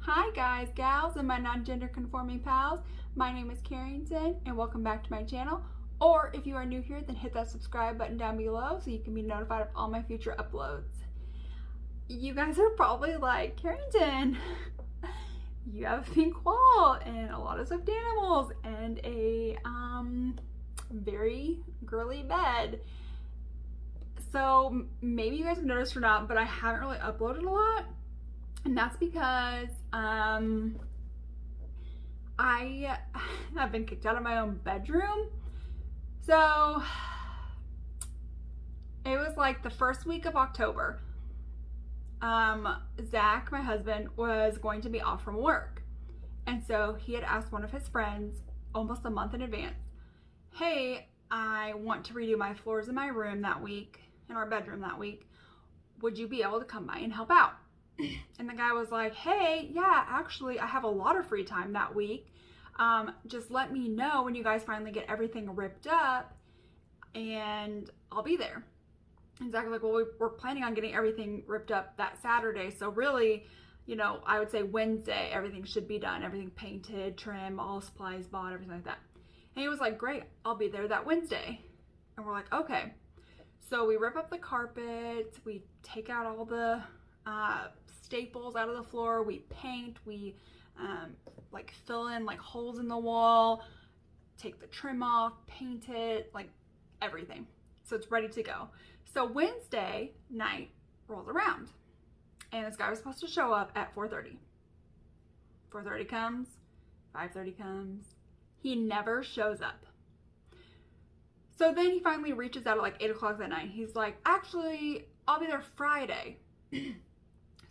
Hi guys, gals, and my non-gender conforming pals. My name is Carrington and welcome back to my channel. Or if you are new here, then hit that subscribe button down below so you can be notified of all my future uploads. You guys are probably like, Carrington, you have a pink wall and a lot of stuffed animals and a very girly bed. So maybe you guys have noticed or not, but I haven't really uploaded a lot. And that's because I have been kicked out of my own bedroom. So it was like the first week of October. Zach, my husband, was going to be off from work. And so he had asked one of his friends almost a month in advance, hey, I want to redo my floors in my room that week, in our bedroom that week. Would you be able to come by and help out? And the guy was like, hey, yeah, actually, I have a lot of free time that week. Just let me know when you guys finally get everything ripped up and I'll be there. And Zach was like, well, we're planning on getting everything ripped up that Saturday. So really, you know, I would say Wednesday, everything should be done. Everything painted, trim, all supplies bought, everything like that. And he was like, great, I'll be there that Wednesday. And we're like, okay. So we rip up the carpets, we take out all the staples out of the floor, we paint, we like fill in like holes in the wall, take the trim off, paint it, like everything. So it's ready to go. So Wednesday night rolls around and this guy was supposed to show up at 4:30. 4:30 comes, 5:30 comes, he never shows up. So then he finally reaches out at like 8 o'clock that night. He's like, actually, I'll be there Friday.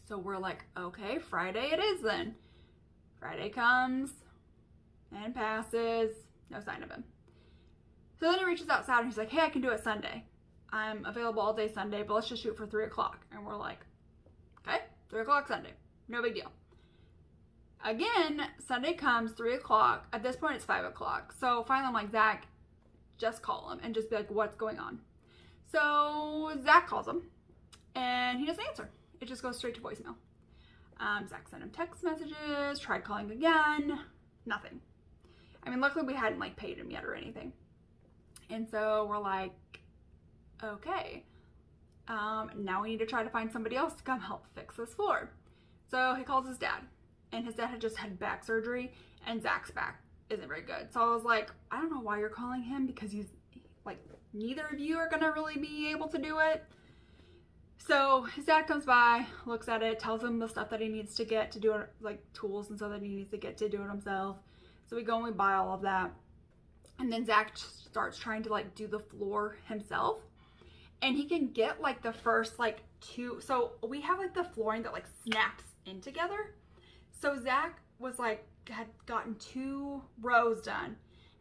So we're like, okay, Friday it is then. Friday comes and passes, no sign of him. So then he reaches out Saturday, he's like, hey, I can do it Sunday. I'm available all day Sunday, but let's just shoot for 3 o'clock. And we're like, okay, 3 o'clock Sunday, no big deal. Again, Sunday comes, 3 o'clock. At this point, it's 5 o'clock. So finally I'm like, Zach, just call him and just be like, what's going on? So Zach calls him and he doesn't answer. It just goes straight to voicemail. Zach sent him text messages, tried calling again, nothing. I mean, luckily we hadn't like paid him yet or anything. And so we're like, okay, now we need to try to find somebody else to come help fix this floor. So he calls his dad, and his dad had just had back surgery and Zach's back isn't very good. So I was like, I don't know why you're calling him, because he's like, neither of you are gonna really be able to do it. So his dad comes by, looks at it, tells him the stuff that he needs to get to do it, like tools and stuff that he needs to get to do it himself. So we go and we buy all of that. And then Zach starts trying to like do the floor himself. And he can get like the first like two, so we have like the flooring that like snaps in together. So Zach was like, had gotten 2 rows done.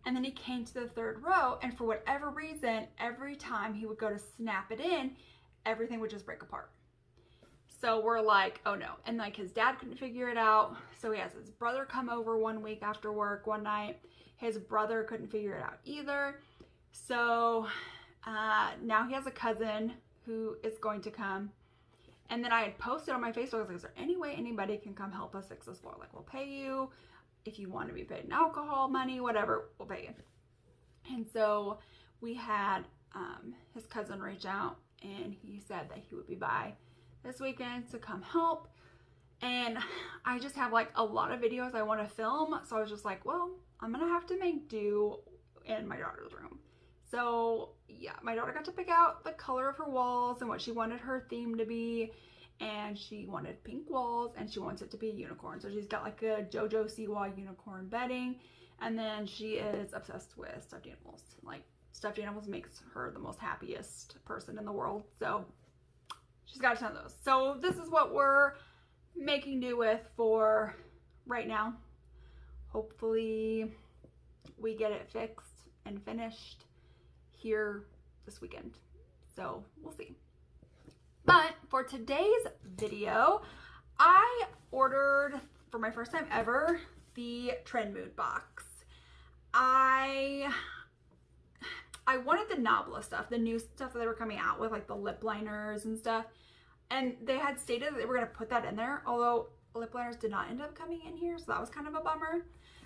And then he came to the 3rd row, and for whatever reason, every time he would go to snap it in, everything would just break apart. So we're like, oh no. And like his dad couldn't figure it out. So he has his brother come over one week after work one night. His brother couldn't figure it out either. So now he has a cousin who is going to come. And then I had posted on my Facebook, I was like, is there any way anybody can come help us fix this floor? Like, we'll pay you. If you want to be paid in alcohol money, whatever, we'll pay you. And so we had his cousin reach out, and he said that he would be by this weekend to come help. And I just have like a lot of videos I want to film. So I was just like, well, I'm going to have to make do in my daughter's room. So yeah, my daughter got to pick out the color of her walls and what she wanted her theme to be. And she wanted pink walls, and she wants it to be a unicorn. So she's got like a JoJo Siwa unicorn bedding. And then she is obsessed with stuffed animals. Like, stuffed animals makes her the most happiest person in the world. So she's got a ton of those. So this is what we're making do with for right now. Hopefully we get it fixed and finished here this weekend. So we'll see. But for today's video, I ordered, for my first time ever, the Trendmood box. I wanted the Nabla stuff, the new stuff that they were coming out with, like the lip liners and stuff. And they had stated that they were going to put that in there, although lip liners did not end up coming in here, so that was kind of a bummer.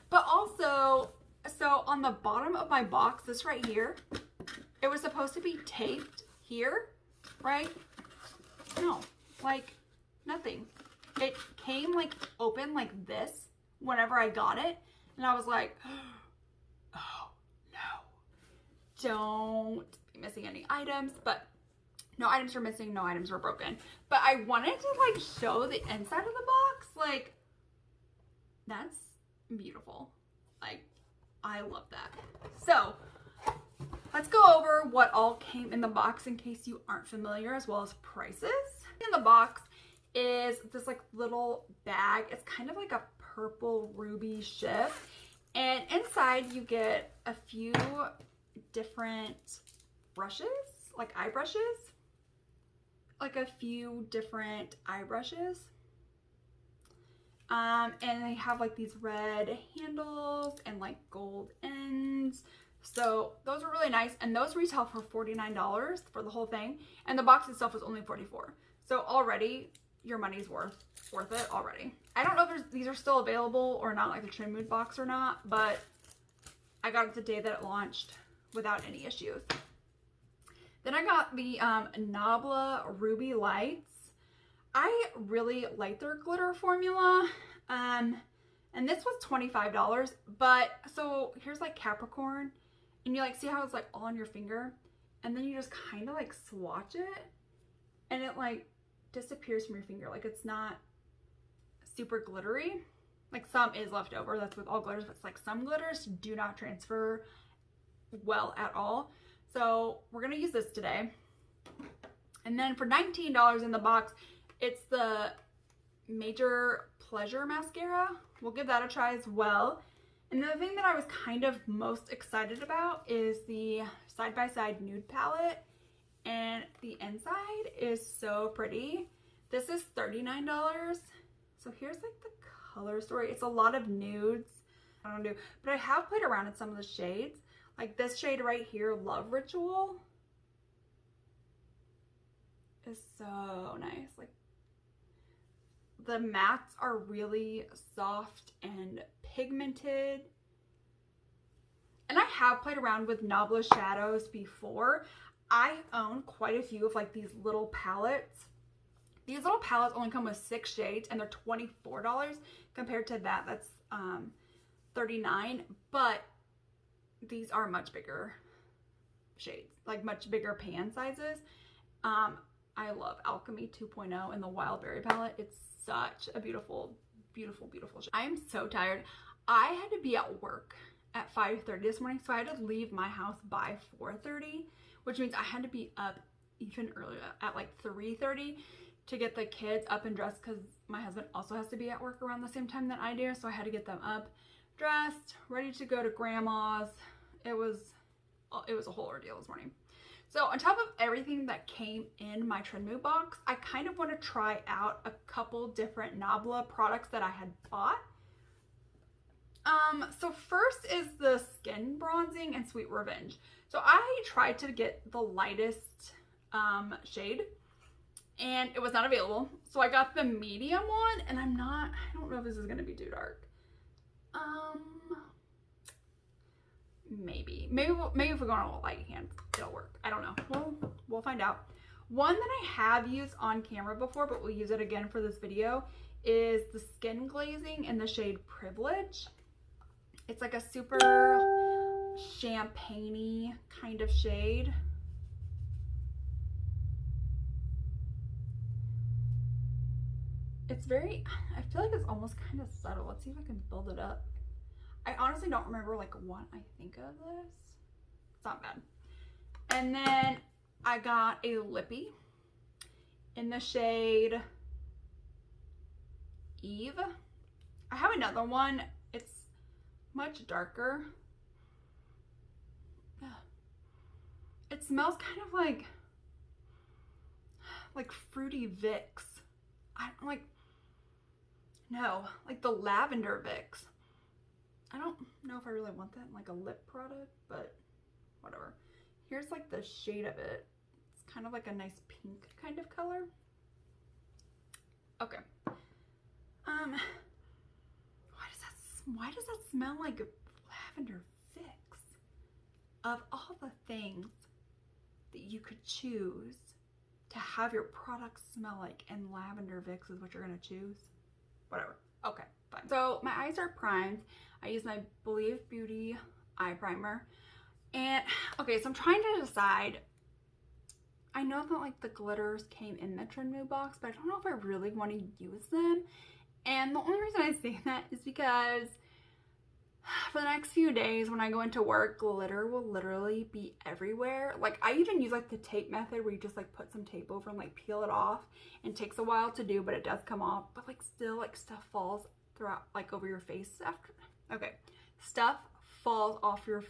But also, so on the bottom of my box, this right here, it was supposed to be taped here, right? No, like nothing. It came like open like this whenever I got it, and I was like, oh no, don't be missing any items. But no items were missing, no items were broken. But I wanted to like show the inside of the box. Like, that's beautiful. Like, I love that. So let's go over what all came in the box in case you aren't familiar, as well as prices. In the box is this like little bag. It's kind of like a purple ruby ship, and inside you get a few different brushes, like eye brushes, like a few different eye brushes. And they have like these red handles and like gold ends. So those are really nice, and those retail for $49 for the whole thing, and the box itself is only $44. So already your money's worth it already. I don't know if these are still available or not, like the Trend Mood box or not, but I got it the day that it launched without any issues. Then I got the Nabla Ruby Lights. I really like their glitter formula, and this was $25, but so here's like Capricorn, and you like see how it's like all on your finger, and then you just kind of like swatch it, and it like disappears from your finger. Like, it's not super glittery. Like, some is left over, that's with all glitters, but it's like some glitters do not transfer well at all. So we're gonna use this today. And then for $19 in the box, it's the Major Pleasure Mascara. We'll give that a try as well. And the thing that I was kind of most excited about is the Side by Side Nude Palette. And the inside is so pretty. This is $39. So here's like the color story. It's a lot of nudes. I don't know, but I have played around in some of the shades. Like this shade right here, Love Ritual, is so nice. Like, the mattes are really soft and pigmented. And I have played around with Nabla shadows before. I own quite a few of like these little palettes. These little palettes only come with 6 shades, and they're $24 compared to that. That's $39, but these are much bigger shades, like much bigger pan sizes. I love Alchemy 2.0 and the Wild Berry palette. It's such a beautiful, beautiful, beautiful shade. I am so tired. I had to be at work at 5:30 this morning, so I had to leave my house by 4:30, which means I had to be up even earlier at like 3:30 to get the kids up and dressed, because my husband also has to be at work around the same time that I do. So I had to get them up, dressed, ready to go to grandma's. It was a whole ordeal this morning. So on top of everything that came in my Trend Mood box, I kind of want to try out a couple different Nabla products that I had bought. So first is the Skin Bronzing and Sweet Revenge. So I tried to get the lightest shade, and it was not available. So I got the medium one, and I don't know if this is gonna be too dark. Maybe if we're going on a light hand, it'll work. I don't know. We'll find out. One that I have used on camera before, but we'll use it again for this video, is the Skin Glazing in the shade Privilege. It's like a super champagne-y kind of shade. It's very, I feel like it's almost kind of subtle. Let's see if I can build it up. I honestly don't remember like what I think of this. It's not bad. And then I got a lippy in the shade Eve. I have another one. It's much darker. It smells kind of like fruity Vicks. Like the lavender Vicks. I don't know if I really want that in like a lip product, but whatever. Here's like the shade of it. It's kind of like a nice pink kind of color. Okay. Why does that smell like lavender fix? Of all the things that you could choose to have your product smell like, and lavender Vicks is what you're gonna choose? Whatever. Okay, fine. So my eyes are primed. I use my Believe Beauty eye primer. And okay, so I'm trying to decide. I know that like the glitters came in the Trendmood box, but I don't know if I really want to use them. And the only reason I say that is because for the next few days when I go into work, glitter will literally be everywhere. Like I even use like the tape method where you just like put some tape over and like peel it off, and it takes a while to do, but it does come off. But like still like stuff falls throughout, like over your face after. Okay, stuff falls off your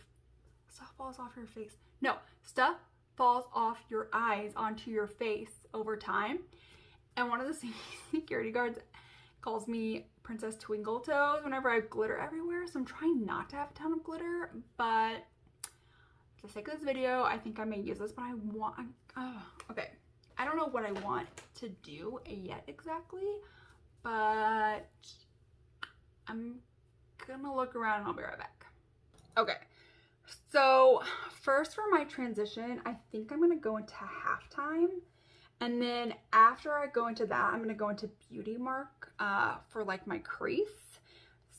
face. No, stuff falls off your eyes onto your face over time. And one of the security guards calls me Princess Twinkle Toes whenever I have glitter everywhere. So I'm trying not to have a ton of glitter, but for the sake of this video, I think I may use this, but okay. I don't know what I want to do yet exactly, but I'm gonna look around and I'll be right back. Okay, so first for my transition, I think I'm gonna go into halftime. And then after I go into that, I'm going to go into Beauty Mark for like my crease.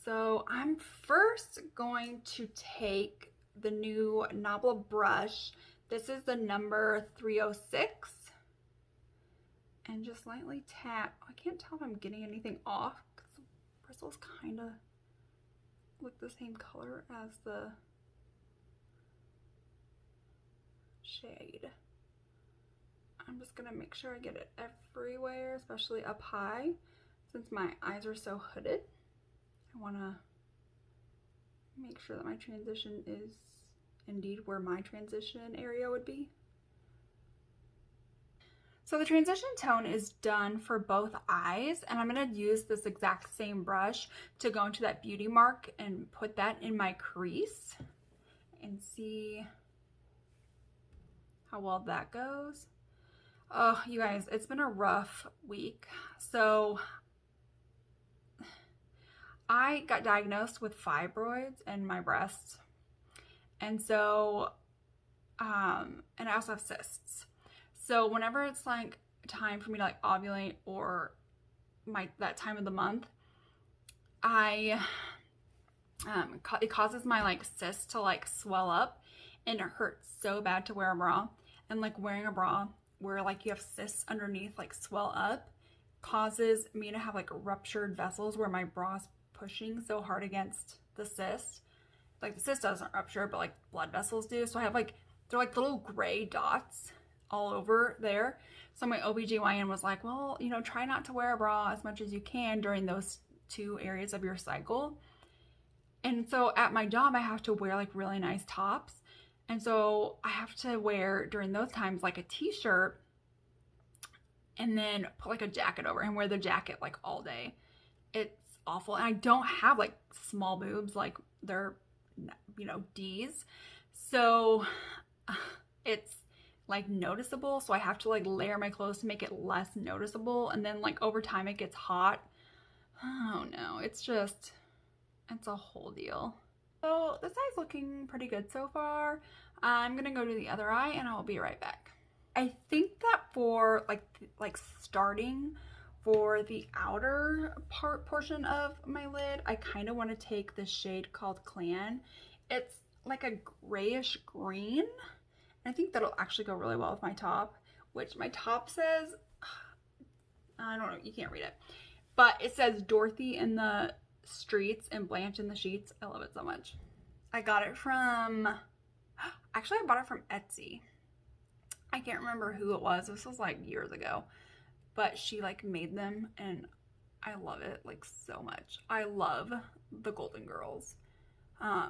So I'm first going to take the new Nabla brush. This is the number 306. And just lightly tap. I can't tell if I'm getting anything off because the bristles kind of look the same color as the shade. I'm just gonna make sure I get it everywhere, especially up high. Since my eyes are so hooded, I wanna make sure that my transition is indeed where my transition area would be. So the transition tone is done for both eyes, and I'm gonna use this exact same brush to go into that Beauty Mark and put that in my crease and see how well that goes. Oh, you guys, it's been a rough week. So I got diagnosed with fibroids in my breasts. And so, and I also have cysts. So whenever it's like time for me to like ovulate or that time of the month, it causes my like cysts to like swell up, and it hurts so bad to wear a bra. And like wearing a bra where like you have cysts underneath like swell up causes me to have like ruptured vessels where my bra's pushing so hard against the cyst. Like the cyst doesn't rupture, but like blood vessels do. So I have like, they're like little gray dots all over there. So my OBGYN was like, well, you know, try not to wear a bra as much as you can during those 2 areas of your cycle. And so at my job, I have to wear like really nice tops. And so I have to wear during those times like a t-shirt and then put like a jacket over and wear the jacket like all day. It's awful. And I don't have like small boobs, like they're, you know, D's. So it's like noticeable. So I have to like layer my clothes to make it less noticeable. And then like over time it gets hot. Oh no, it's a whole deal. So this eye's looking pretty good so far. I'm gonna go to the other eye and I'll be right back. I think that for like starting for the outer portion of my lid, I kind of want to take this shade called Clan. It's like a grayish green. I think that'll actually go really well with my top, which my top says, I don't know, you can't read it, but it says Dorothy in the streets and Blanche in the sheets. I love it so much. I got it from, actually I bought it from Etsy. I can't remember who it was. This was like years ago, but she like made them and I love it like so much. I love the Golden Girls.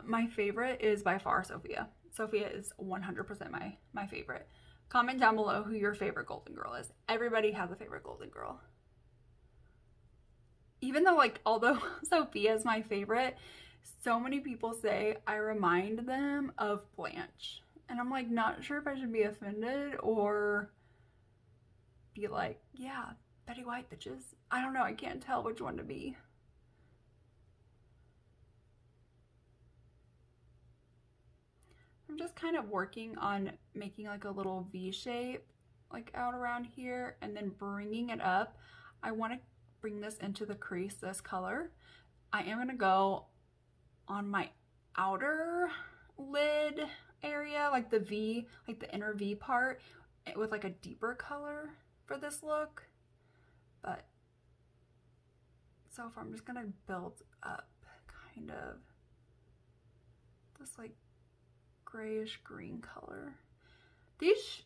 My favorite is by far Sophia. Sophia is 100% my favorite. Comment down below who your favorite Golden Girl is. Everybody has a favorite Golden Girl. Even though like, although Sophia is my favorite, so many people say I remind them of Blanche. And I'm like, not sure if I should be offended or be like, yeah, Betty White bitches. I don't know. I can't tell which one to be. I'm just kind of working on making like a little V shape like out around here and then bringing it up. I want to bring this into the crease, this color. I am going to go on my outer lid area, like the V, like the inner V part, with like a deeper color for this look. But so far I'm just going to build up kind of this like grayish green color. These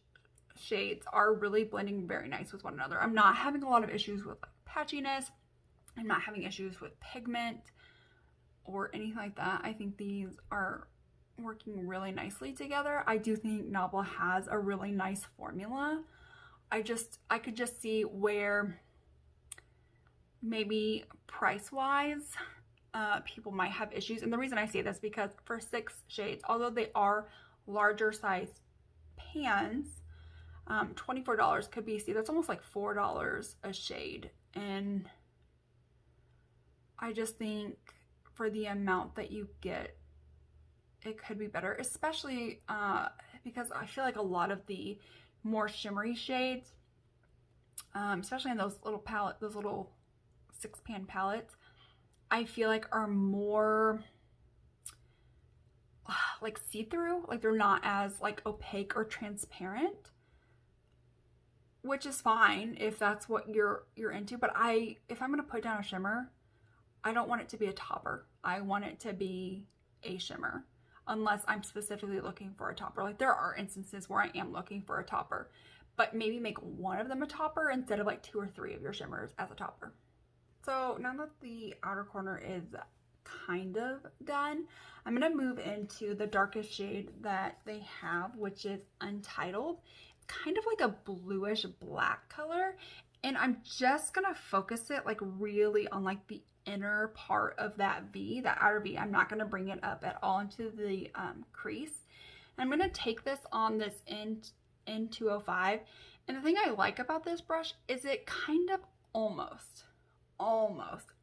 shades are really blending very nice with one another. I'm not having a lot of issues with like patchiness. I'm not having issues with pigment or anything like that. I think these are working really nicely together. I do think Nabla has a really nice formula. I could just see where maybe price-wise people might have issues. And the reason I say this because for 6 shades, although they are larger size pans, $24 could be, see, that's almost like $4 a shade. And I just think for the amount that you get, it could be better, especially because I feel like a lot of the more shimmery shades, especially in those little palette, those little 6-pan palettes, I feel like are more like see-through, like they're not as like opaque or transparent, which is fine if that's what you're into. But if I'm gonna put down a shimmer, I don't want it to be a topper. I want it to be a shimmer, unless I'm specifically looking for a topper. Like there are instances where I am looking for a topper, but maybe make one of them a topper instead of like 2 or 3 of your shimmers as a topper. So now that the outer corner is kind of done, I'm gonna move into the darkest shade that they have, which is Untitled. It's kind of like a bluish black color, and I'm just gonna focus it like really on like the inner part of that V, that outer V. I'm not gonna bring it up at all into the crease. I'm gonna take this on this N205, and the thing I like about this brush is it kind of almost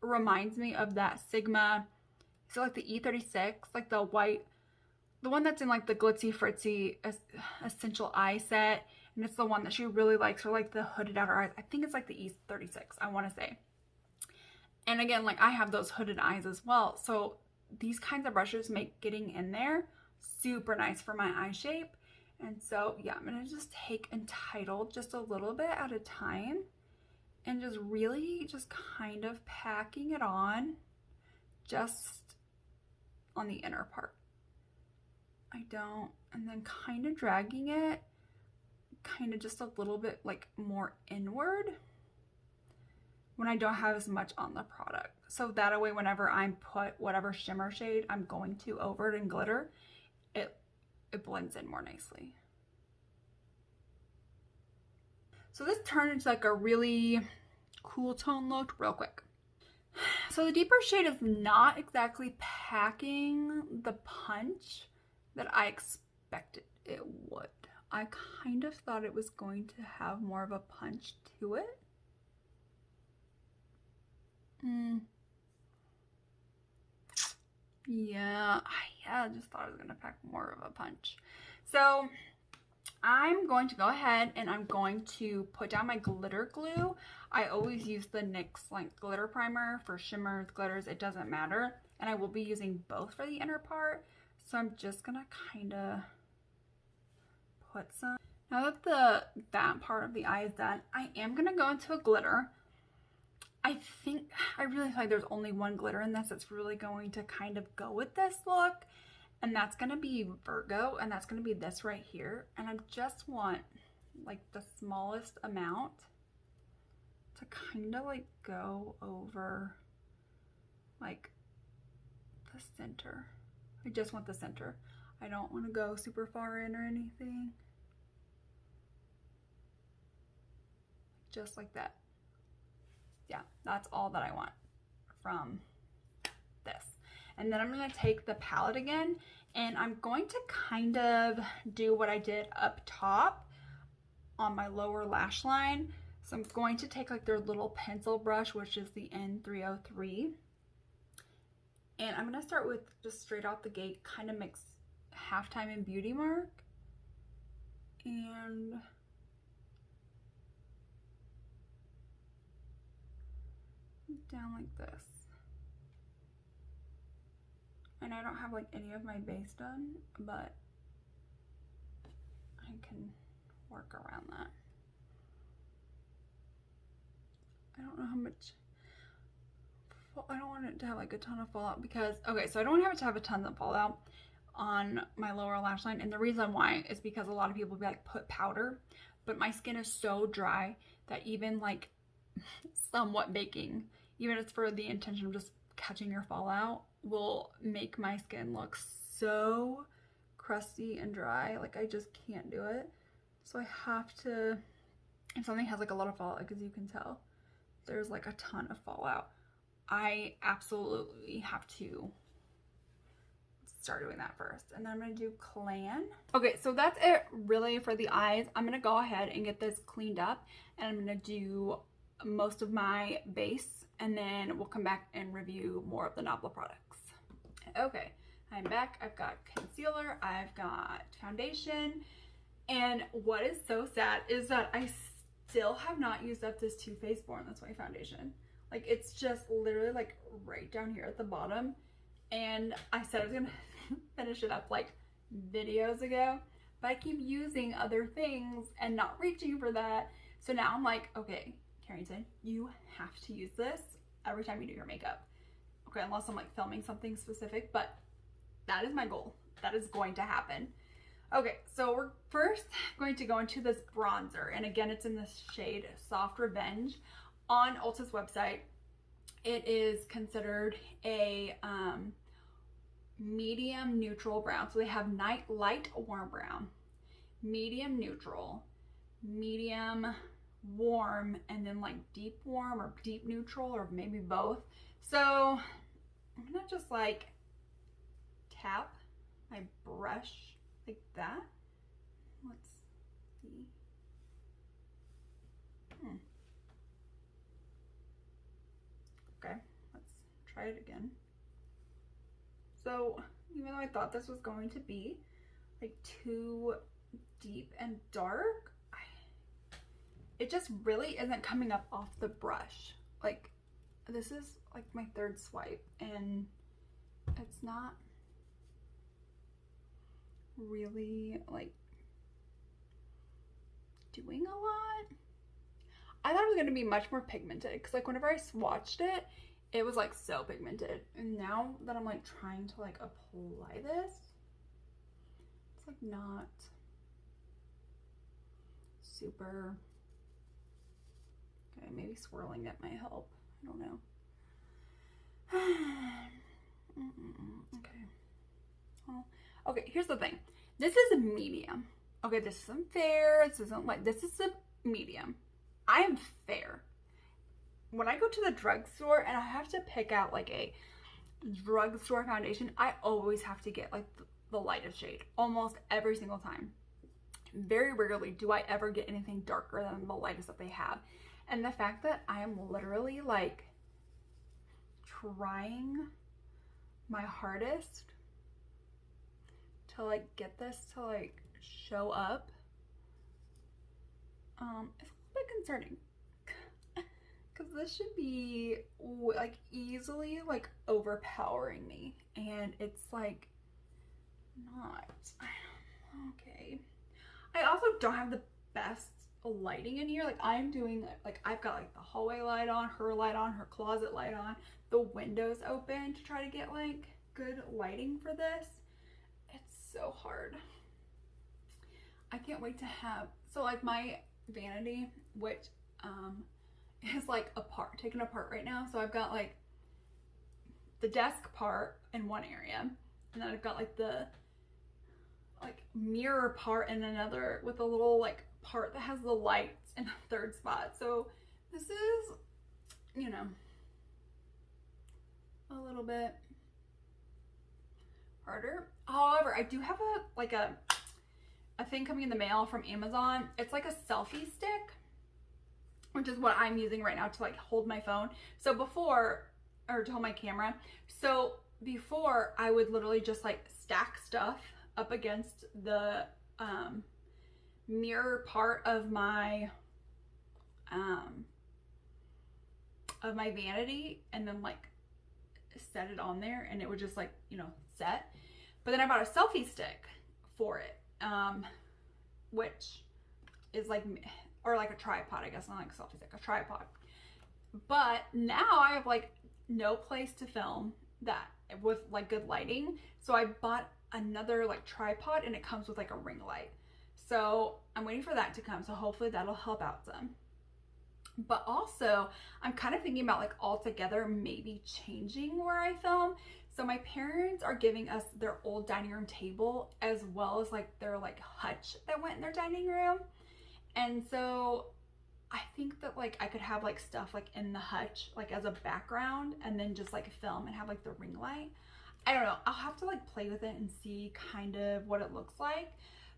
reminds me of that Sigma, so like the E36, like the white, the one that's in like the glitzy fritzy essential eye set, and it's the one that she really likes for like the hooded outer eyes. I think it's like the E36, I want to say. And again, like I have those hooded eyes as well, so these kinds of brushes make getting in there super nice for my eye shape. And so yeah, I'm gonna just take Untitled just a little bit at a time and just really just kind of packing it on just on the inner part. And then kind of dragging it kind of just a little bit like more inward when I don't have as much on the product. So that way, whenever I put whatever shimmer shade I'm going to over it in glitter, it blends in more nicely. So this turned into like a really cool tone look real quick. So the deeper shade is not exactly packing the punch that I expected it would. I kind of thought it was going to have more of a punch to it. Yeah, I just thought it was gonna pack more of a punch. So I'm going to go ahead and I'm going to put down my glitter glue. I always use the NYX like glitter primer for shimmers, glitters, it doesn't matter. And I will be using both for the inner part. So I'm just gonna kind of put some. Now that that part of the eye is done, I am gonna go into a glitter. I really feel like there's only one glitter in this that's really going to kind of go with this look. And that's gonna be Virgo, and that's gonna be this right here. And I just want like the smallest amount to kind of like go over like the center. I just want the center. I don't want to go super far in or anything. Just like that. Yeah, that's all that I want from this. And then I'm going to take the palette again, and I'm going to kind of do what I did up top on my lower lash line. So I'm going to take like their little pencil brush, which is the N303. And I'm going to start with just straight out the gate, kind of mix Halftime and Beauty Mark. And down like this. And I don't have like any of my base done, but I can work around that. I don't know how much, I don't want it to have like a ton of fallout because, okay, so I don't want it to have a ton of fallout on my lower lash line. And the reason why is because a lot of people be like, put powder, but my skin is so dry that even like somewhat baking, even if it's for the intention of just catching your fallout, will make my skin look so crusty and dry. Like I just can't do it. So I have to, if something has like a lot of fallout, because you can tell there's like a ton of fallout, I absolutely have to start doing that first. And then I'm gonna do Clan. Okay, so that's it really for the eyes. I'm gonna go ahead and get this cleaned up, and I'm gonna do most of my base, and then we'll come back and review more of the Nabla products. Okay, I'm back. I've got concealer, I've got foundation, and what is so sad is that I still have not used up this Too Faced Born This Way foundation. Like, it's just literally like right down here at the bottom, and I said I was gonna finish it up like videos ago, but I keep using other things and not reaching for that. So now I'm like, okay, Carrington, you have to use this every time you do your makeup. Okay, unless I'm like filming something specific, but that is my goal. That is going to happen. Okay, so we're first going to go into this bronzer, and again, it's in the shade Soft Revenge. On Ulta's website, it is considered a medium neutral brown. So they have light warm brown, medium neutral, medium warm, and then like deep warm or deep neutral, or maybe both. So I'm gonna just like tap my brush like that. Let's see. Okay, let's try it again. So even though I thought this was going to be like too deep and dark, it just really isn't coming up off the brush. Like, this is like my third swipe, and it's not really like doing a lot. I thought it was going to be much more pigmented, because like whenever I swatched it, it was like so pigmented, and now that I'm like trying to like apply this, it's like not super. Okay, maybe swirling it might help. I don't know. Okay. Well, okay, here's the thing. This is a medium. Okay, this isn't fair. This isn't like, this is a medium. I am fair. When I go to the drugstore and I have to pick out like a drugstore foundation, I always have to get like the lightest shade almost every single time. Very rarely do I ever get anything darker than the lightest that they have. And the fact that I am literally like trying my hardest to like get this to like show up, it's a little bit concerning, because this should be like easily like overpowering me, and it's like not. Okay, I also don't have the best lighting in here. Like, I'm doing like, I've got like the hallway light on, her light on, her closet light on, the windows open to try to get like good lighting for this. It's so hard. I can't wait to have, so like my vanity, which is like taken apart right now. So I've got like the desk part in one area, and then I've got like the like mirror part in another, with a little like part that has the lights in a third spot. So this is, you know, a little bit harder. However, I do have a thing coming in the mail from Amazon. It's like a selfie stick, which is what I'm using right now to like hold my phone. So before, or to hold my camera. So before I would literally just like stack stuff up against the mirror part of my vanity, and then like set it on there, and it would just like, you know, set. But then I bought a selfie stick for it, which is like, or like a tripod, I guess, not like a selfie stick, a tripod. But now I have like no place to film that with like good lighting. So I bought another like tripod, and it comes with like a ring light. So I'm waiting for that to come. So hopefully that'll help out some. But also I'm kind of thinking about like altogether maybe changing where I film. So my parents are giving us their old dining room table, as well as like their like hutch that went in their dining room. And so I think that like I could have like stuff like in the hutch, like as a background, and then just like film and have like the ring light. I don't know. I'll have to like play with it and see kind of what it looks like.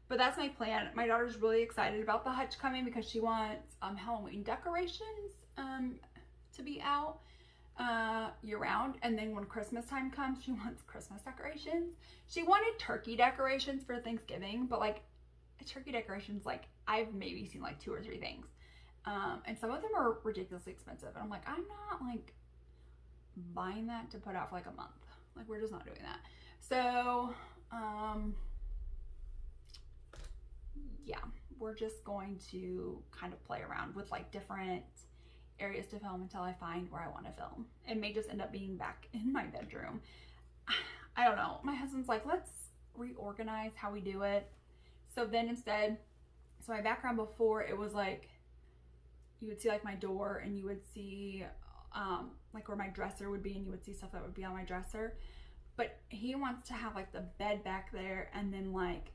But that's my plan. My daughter's really excited about the hutch coming because she wants Halloween decorations to be out year round. And then when Christmas time comes, she wants Christmas decorations. She wanted turkey decorations for Thanksgiving, but like turkey decorations, like I've maybe seen like 2 or 3 things. And some of them are ridiculously expensive. And I'm like, I'm not like buying that to put out for like a month. Like we're just not doing that. So, yeah, we're just going to kind of play around with like different areas to film until I find where I want to film. It may just end up being back in my bedroom. I don't know. My husband's like, let's reorganize how we do it. So then instead, so my background before, it was like, you would see like my door, and you would see like where my dresser would be, and you would see stuff that would be on my dresser. But he wants to have like the bed back there, and then like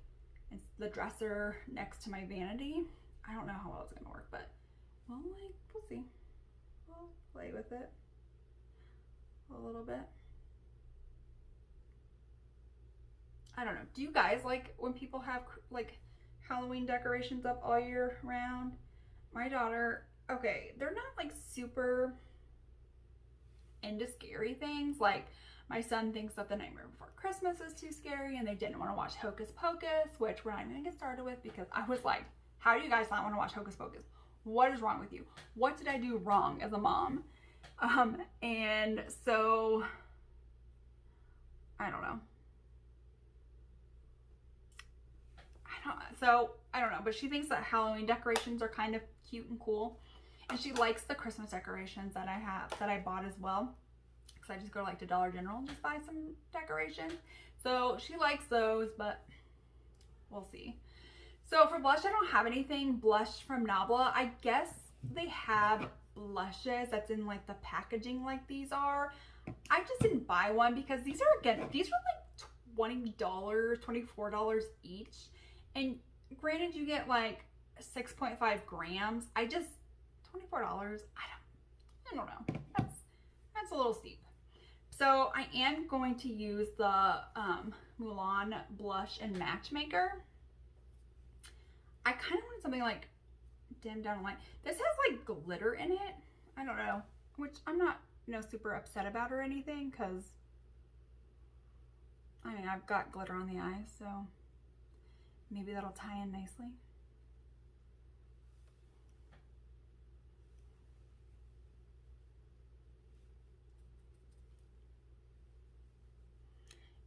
it's the dresser next to my vanity. I don't know how well it's gonna work, but we'll see. We'll play with it a little bit. I don't know. Do you guys like when people have like Halloween decorations up all year round? My daughter, okay, they're not like super into scary things. Like my son thinks that The Nightmare Before Christmas is too scary, and they didn't want to watch Hocus Pocus, which we're not even gonna get started with, because I was like, how do you guys not want to watch Hocus Pocus? What is wrong with you? What did I do wrong as a mom? And so I don't know. I don't know, but she thinks that Halloween decorations are kind of cute and cool, and she likes the Christmas decorations that I bought as well, because I just go like to Dollar General and just buy some decorations. So she likes those, but we'll see. So for blush, I don't have anything blush from Nabla. I guess they have blushes that's in like the packaging like these are. I just didn't buy one because these are like $20, $24 each. And granted, you get like 6.5 grams. $24, I don't know. That's a little steep. So I am going to use the Mulan blush and matchmaker. I kind of want something like dim down light. This has like glitter in it. I don't know, which I'm not, you know, super upset about or anything, because I mean, I've got glitter on the eyes, so maybe that'll tie in nicely.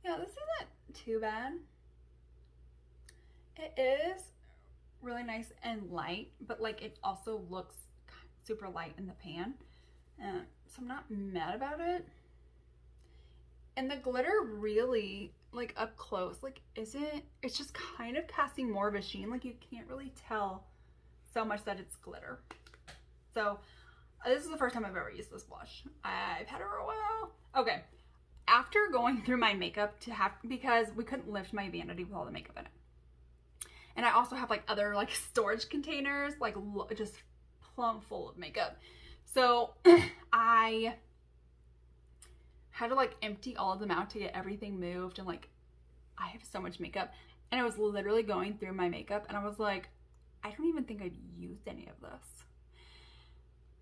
Yeah, this isn't too bad. It is really nice and light, but like it also looks super light in the pan. So I'm not mad about it. And the glitter really, like up close, like it's just kind of casting more of a sheen. Like you can't really tell so much that it's glitter. So this is the first time I've ever used this blush. I've had it for a while. Okay, after going through my makeup because we couldn't lift my vanity with all the makeup in it. And I also have like other like storage containers, like just plumb full of makeup. So I had to like empty all of them out to get everything moved, and like I have so much makeup, and I was literally going through my makeup and I was like, I don't even think I've used any of this.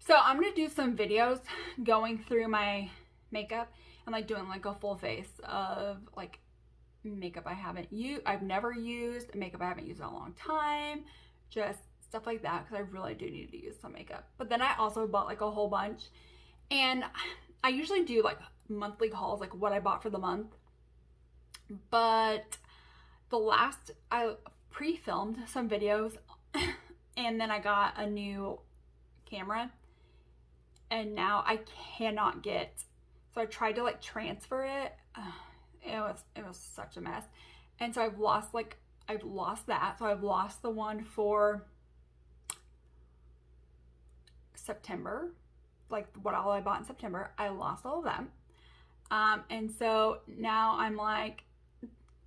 So I'm gonna do some videos going through my makeup and like doing like a full face of like makeup I've never used, makeup I haven't used in a long time, just stuff like that, because I really do need to use some makeup. But then I also bought like a whole bunch, and I usually do like monthly hauls, like what I bought for the month. But I pre-filmed some videos and then I got a new camera and now I cannot get, so I tried to like transfer it. It was such a mess. And so I've lost that. So I've lost the one for September, like what all I bought in September. I lost all of them. And so now I'm like,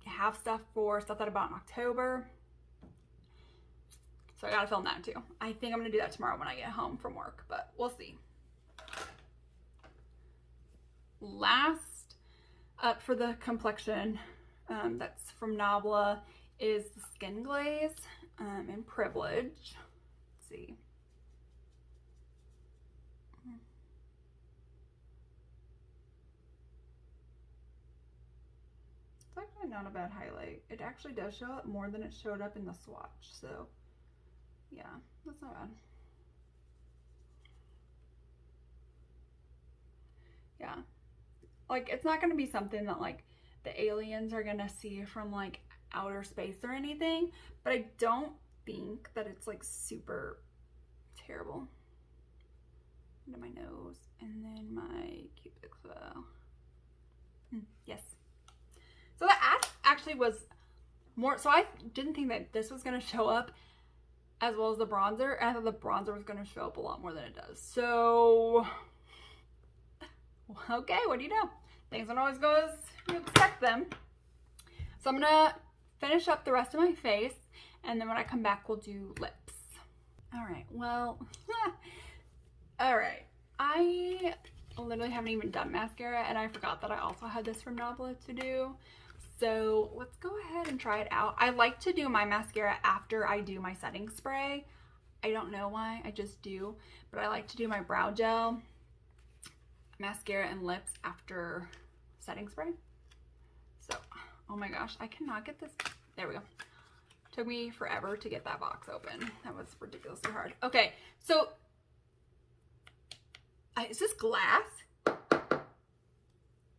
have stuff that I bought in October. So I gotta film that too. I think I'm gonna do that tomorrow when I get home from work, but we'll see. Last up for the complexion, that's from Nabla, is the Skin Glaze in Privilege. Let's see. It's actually not a bad highlight. It actually does show up more than it showed up in the swatch, so yeah, that's not bad. Yeah, like it's not gonna be something that like the aliens are gonna see from like outer space or anything, but I don't think that it's like super terrible. Into my nose and then my cuticle. Yes. So the ad actually was more, so I didn't think that this was gonna show up as well as the bronzer, and I thought the bronzer was gonna show up a lot more than it does. So, okay, what do you know? Things don't always go as you expect them. So I'm gonna finish up the rest of my face, and then when I come back, we'll do lips. All right, well, all right. I literally haven't even done mascara, and I forgot that I also had this from Nabla to do. So let's go ahead and try it out. I like to do my mascara after I do my setting spray. I don't know why, I just do. But I like to do my brow gel, mascara, and lips after setting spray. So, oh my gosh, I cannot get this. There we go. Took me forever to get that box open. That was ridiculously hard. Okay, so is this glass?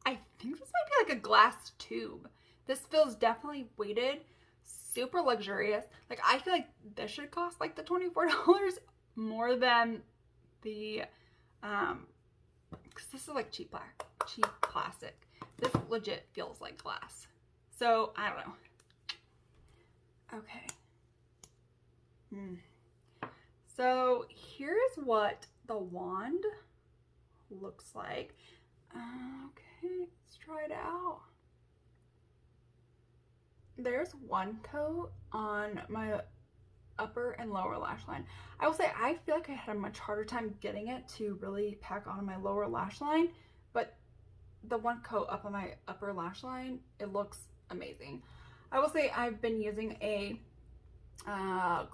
I think this might be like a glass tube. This feels definitely weighted, super luxurious. Like I feel like this should cost like the $24 more than the, cause this is like cheap plastic. This legit feels like glass. So I don't know. Okay. So here's what the wand looks like. Okay, let's try it out. There's one coat on my upper and lower lash line. I will say I feel like I had a much harder time getting it to really pack on my lower lash line, but the one coat up on my upper lash line, it looks amazing. I will say I've been using a lash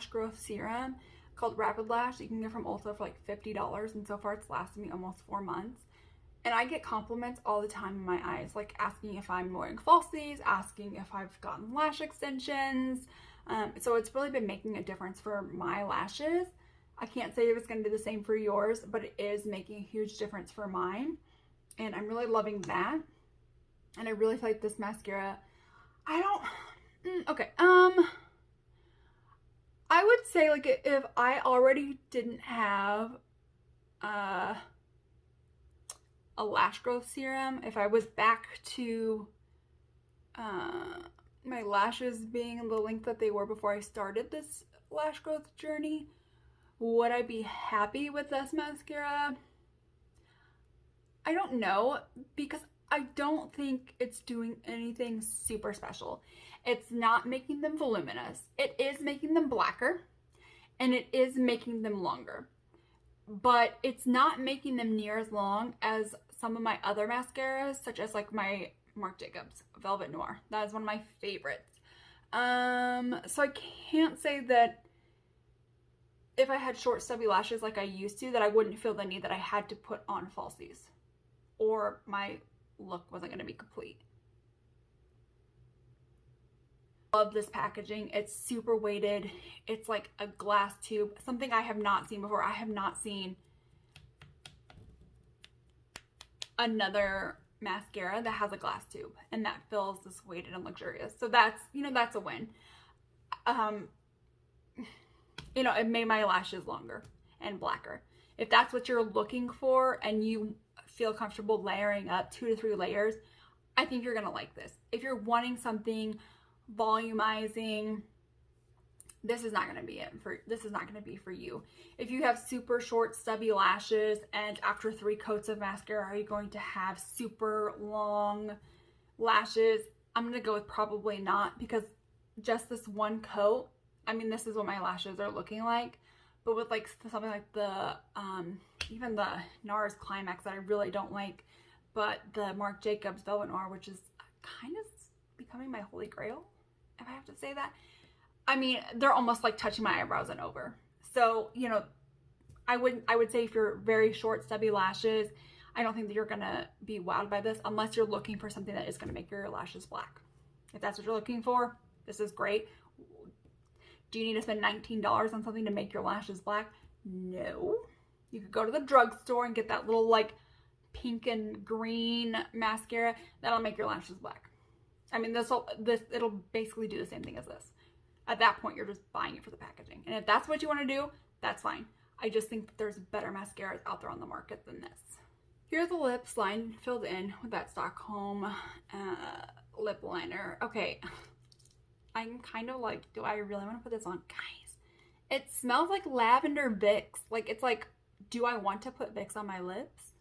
growth serum called Rapid Lash. You can get from Ulta for like $50, and so far it's lasted me almost 4 months. And I get compliments all the time in my eyes, like asking if I'm wearing falsies, asking if I've gotten lash extensions. So it's really been making a difference for my lashes. I can't say if it's going to do the same for yours, but it is making a huge difference for mine. And I'm really loving that. And I really feel like this mascara, okay. I would say like if I already didn't have a lash growth serum, if I was back to my lashes being the length that they were before I started this lash growth journey, would I be happy with this mascara? I don't know, because I don't think it's doing anything super special. It's not making them voluminous. It is making them blacker, and it is making them longer. But it's not making them near as long as some of my other mascaras, such as like my Marc Jacobs Velvet Noir. That is one of my favorites. So I can't say that if I had short stubby lashes like I used to, that I wouldn't feel the need that I had to put on falsies, or my look wasn't going to be complete. Love this packaging. It's super weighted. It's like a glass tube, something I have not seen before. I have not seen another mascara that has a glass tube and that feels this weighted and luxurious. So that's, you know, that's a win. You know, it made my lashes longer and blacker. If that's what you're looking for and you feel comfortable layering up 2 to 3 layers, I think you're gonna like this. If you're wanting something volumizing, this is not gonna be it for, this is not gonna be for you. If you have super short stubby lashes and after 3 coats of mascara are you going to have super long lashes, I'm gonna go with probably not, because just this one coat, I mean, this is what my lashes are looking like, but with like something like the even the NARS Climax that I really don't like, but the Marc Jacobs Velvet Noir, which is kind of becoming my holy grail, if I have to say that. I mean, they're almost like touching my eyebrows and over. So, you know, I would say if you're very short stubby lashes, I don't think that you're gonna be wowed by this unless you're looking for something that is gonna make your lashes black. If that's what you're looking for, this is great. Do you need to spend $19 on something to make your lashes black? No. You could go to the drugstore and get that little like pink and green mascara. That'll make your lashes black. I mean, it'll basically do the same thing as this. At that point, you're just buying it for the packaging. And if that's what you want to do, that's fine. I just think that there's better mascaras out there on the market than this. Here's the lips line filled in with that Stockholm lip liner. Okay. I'm kind of like, do I really want to put this on? Guys, it smells like lavender Vicks. Like, it's like, do I want to put Vicks on my lips?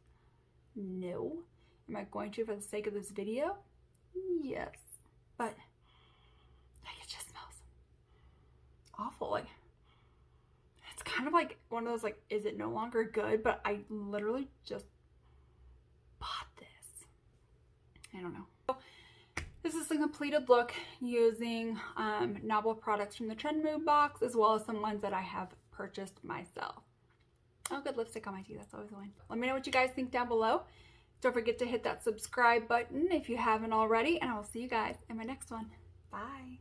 No. Am I going to for the sake of this video? Yes. But, like, it just smells awful. Like, it's kind of like one of those, like, is it no longer good? But I literally just bought this. I don't know. This is a completed look using Nabla products from the Trendmood box, as well as some ones that I have purchased myself. Oh, good lipstick on my teeth. That's always a win. Let me know what you guys think down below. Don't forget to hit that subscribe button if you haven't already, and I will see you guys in my next one. Bye.